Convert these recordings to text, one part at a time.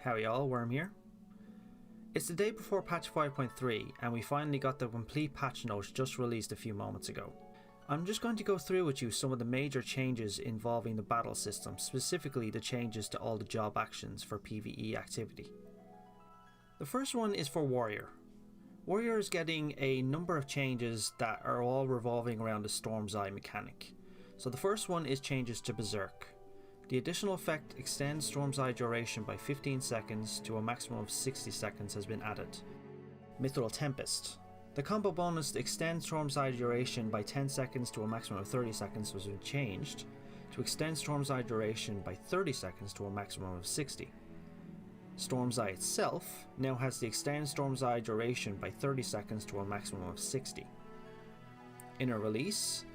Howdy y'all, Wyrm here. It's the day before patch 5.3 and we finally got the complete patch notes just released a few moments ago. I'm just going to go through with you some of the major changes involving the battle system, specifically the changes to all the job actions for PvE activity. The first one is for Warrior. Warrior is getting a number of changes that are all revolving around the Storm's Eye mechanic. So the first one is changes to Berserk. The additional effect extends Storm's Eye duration by 15 seconds to a maximum of 60 seconds has been added. Mithril Tempest. The combo bonus to extend Storm's Eye duration by 10 seconds to a maximum of 30 seconds was changed to extend Storm's Eye duration by 30 seconds to a maximum of 60. Storm's Eye itself now has the extend Storm's Eye duration by 30 seconds to a maximum of 60. Inner Release.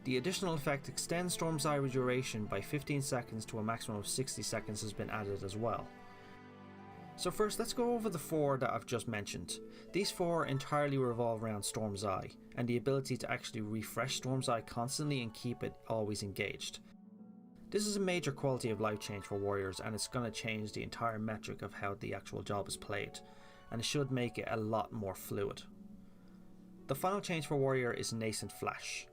The additional effect extends Storm's Eye duration by 15 seconds to a maximum of 60 seconds has been added as well. So first, let's go over the four that I've just mentioned. These four entirely revolve around Storm's Eye and the ability to actually refresh Storm's Eye constantly and keep it always engaged. This is a major quality of life change for Warriors, and it's going to change the entire metric of how the actual job is played, and it should make it a lot more fluid. The final change for Warrior is Nascent Flash.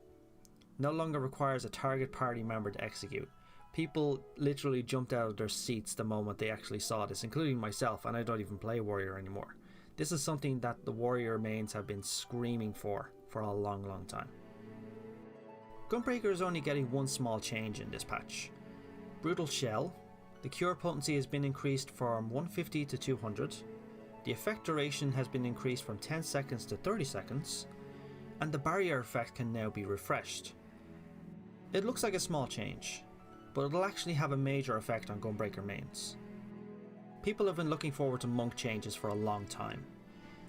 No longer requires a target party member to execute. People literally jumped out of their seats the moment they actually saw this, including myself, and I don't even play Warrior anymore. This is something that the Warrior mains have been screaming for a long time. Gunbreaker is only getting one small change in this patch. Brutal Shell. The cure potency has been increased from 150 to 200. The effect duration has been increased from 10 seconds to 30 seconds. And the barrier effect can now be refreshed. It looks like a small change, but it'll actually have a major effect on Gunbreaker mains. People have been looking forward to monk changes for a long time.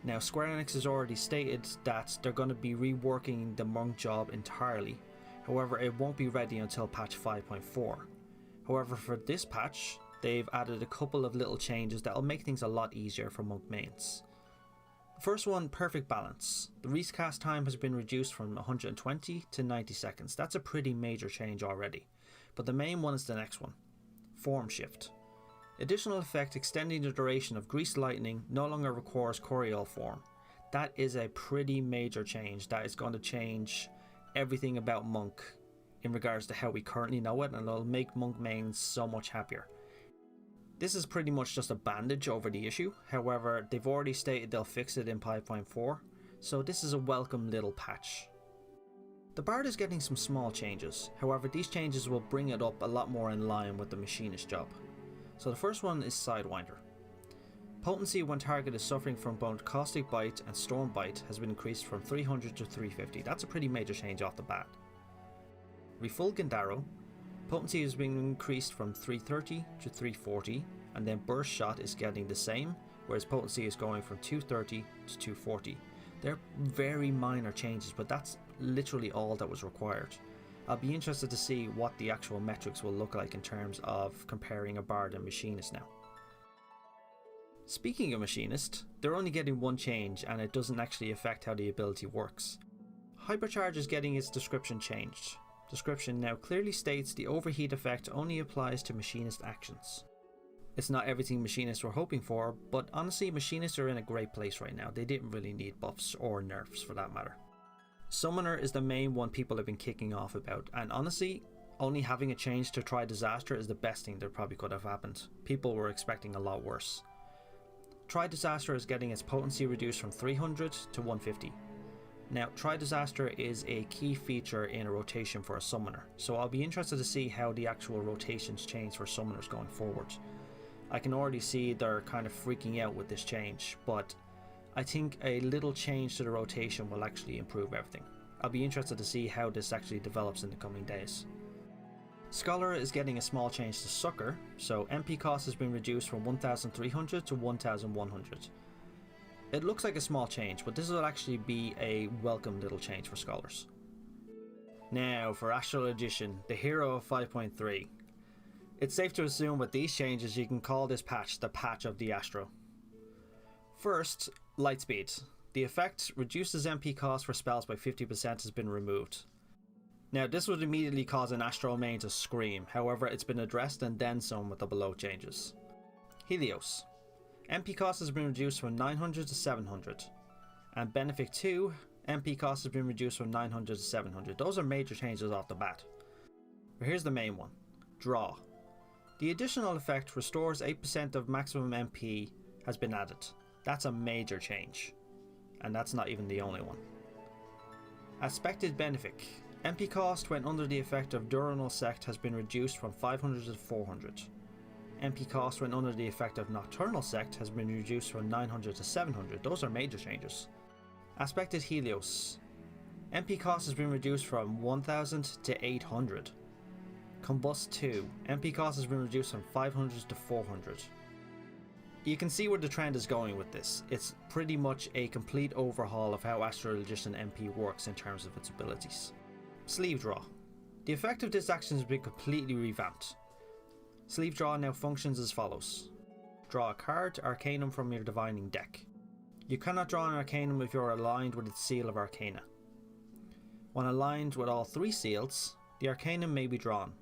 Now Square Enix has already stated that they're going to be reworking the monk job entirely, however it won't be ready until patch 5.4. However, for this patch, they've added a couple of little changes that'll make things a lot easier for monk mains. First one, Perfect Balance. The recast time has been reduced from 120 to 90 seconds. That's a pretty major change already. But the main one is the next one, Form Shift. Additional effect extending the duration of Greased Lightning no longer requires Coriol form. That is a pretty major change that is going to change everything about Monk in regards to how we currently know it, and it'll make Monk mains so much happier. This is pretty much just a bandage over the issue, however they've already stated they'll fix it in 5.4, so this is a welcome little patch. The Bard is getting some small changes, however these changes will bring it up a lot more in line with the Machinist job. So the first one is Sidewinder. Potency when target is suffering from both Caustic Bite and Storm Bite has been increased from 300 to 350, that's a pretty major change off the bat. Refulgent Arrow. Potency has been increased from 330 to 340, and then Burst Shot is getting the same, whereas potency is going from 230 to 240. They're very minor changes, but that's literally all that was required. I'll be interested to see what the actual metrics will look like in terms of comparing a Bard and Machinist now. Speaking of Machinist, they're only getting one change and it doesn't actually affect how the ability works. Hypercharge is getting its description changed. Description now clearly states the overheat effect only applies to Machinist actions. It's not everything Machinists were hoping for, but honestly Machinists are in a great place right now. They didn't really need buffs or nerfs for that matter. Summoner is the main one people have been kicking off about, and honestly only having a change to Try Disaster is the best thing that probably could have happened. People were expecting a lot worse. Try Disaster is getting its potency reduced from 300 to 150. Now, Try Disaster is a key feature in a rotation for a summoner, so I'll be interested to see how the actual rotations change for summoners going forward. I can already see they're kind of freaking out with this change, but I think a little change to the rotation will actually improve everything. I'll be interested to see how this actually develops in the coming days. Scholar is getting a small change to Succor, so MP cost has been reduced from 1300 to 1100. It looks like a small change, but this will actually be a welcome little change for Scholars. Now for Astral Edition, the hero of 5.3. It's safe to assume with these changes you can call this patch the patch of the Astro. First, Lightspeed. The effect reduces MP cost for spells by 50% has been removed. Now this would immediately cause an Astral main to scream, however it's been addressed and then some with the below changes. Helios. MP cost has been reduced from 900 to 700. And Benefic 2, MP cost has been reduced from 900 to 700. Those are major changes off the bat. But here's the main one. Draw. The additional effect restores 8% of maximum MP has been added. That's a major change. And that's not even the only one. Aspected Benefic. MP cost when under the effect of Diurnal Sect has been reduced from 500 to 400. MP cost when under the effect of Nocturnal Sect has been reduced from 900 to 700. Those are major changes. Aspected Helios. MP cost has been reduced from 1000 to 800. Combust 2. MP cost has been reduced from 500 to 400. You can see where the trend is going with this. It's pretty much a complete overhaul of how Astrologician MP works in terms of its abilities. Sleeve Draw. The effect of this action has been completely revamped. Sleeve Draw now functions as follows. Draw a card, Arcanum, from your Divining deck. You cannot draw an Arcanum if you are aligned with its seal of Arcana. When aligned with all 3 seals, the Arcanum may be drawn.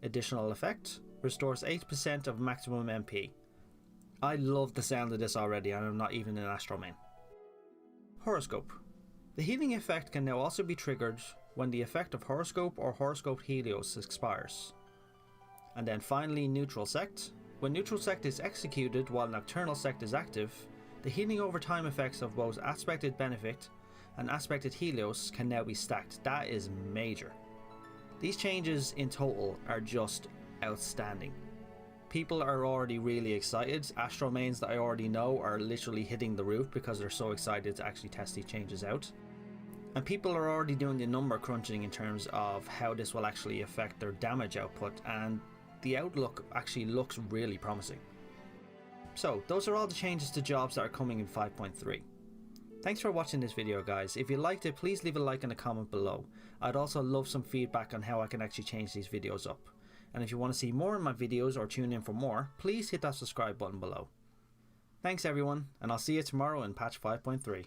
Additional effect, restores 8% of maximum MP. I love the sound of this already and I'm not even an Astro main. Horoscope. The healing effect can now also be triggered when the effect of Horoscope or Horoscope Helios expires. And then finally Neutral Sect. When Neutral Sect is executed while Nocturnal Sect is active, the healing over time effects of both Aspected Benefic and Aspected Helios can now be stacked. That is major. These changes in total are just outstanding. People are already really excited. Astro mains that I already know are literally hitting the roof because they're so excited to actually test these changes out. And people are already doing the number crunching in terms of how this will actually affect their damage output, and the outlook actually looks really promising. So those are all the changes to jobs that are coming in 5.3. Thanks for watching this video, guys. If you liked it, please leave a like and a comment below. I'd also love some feedback on how I can actually change these videos up. And if you want to see more of my videos or tune in for more, please hit that subscribe button below. Thanks everyone, and I'll see you tomorrow in patch 5.3.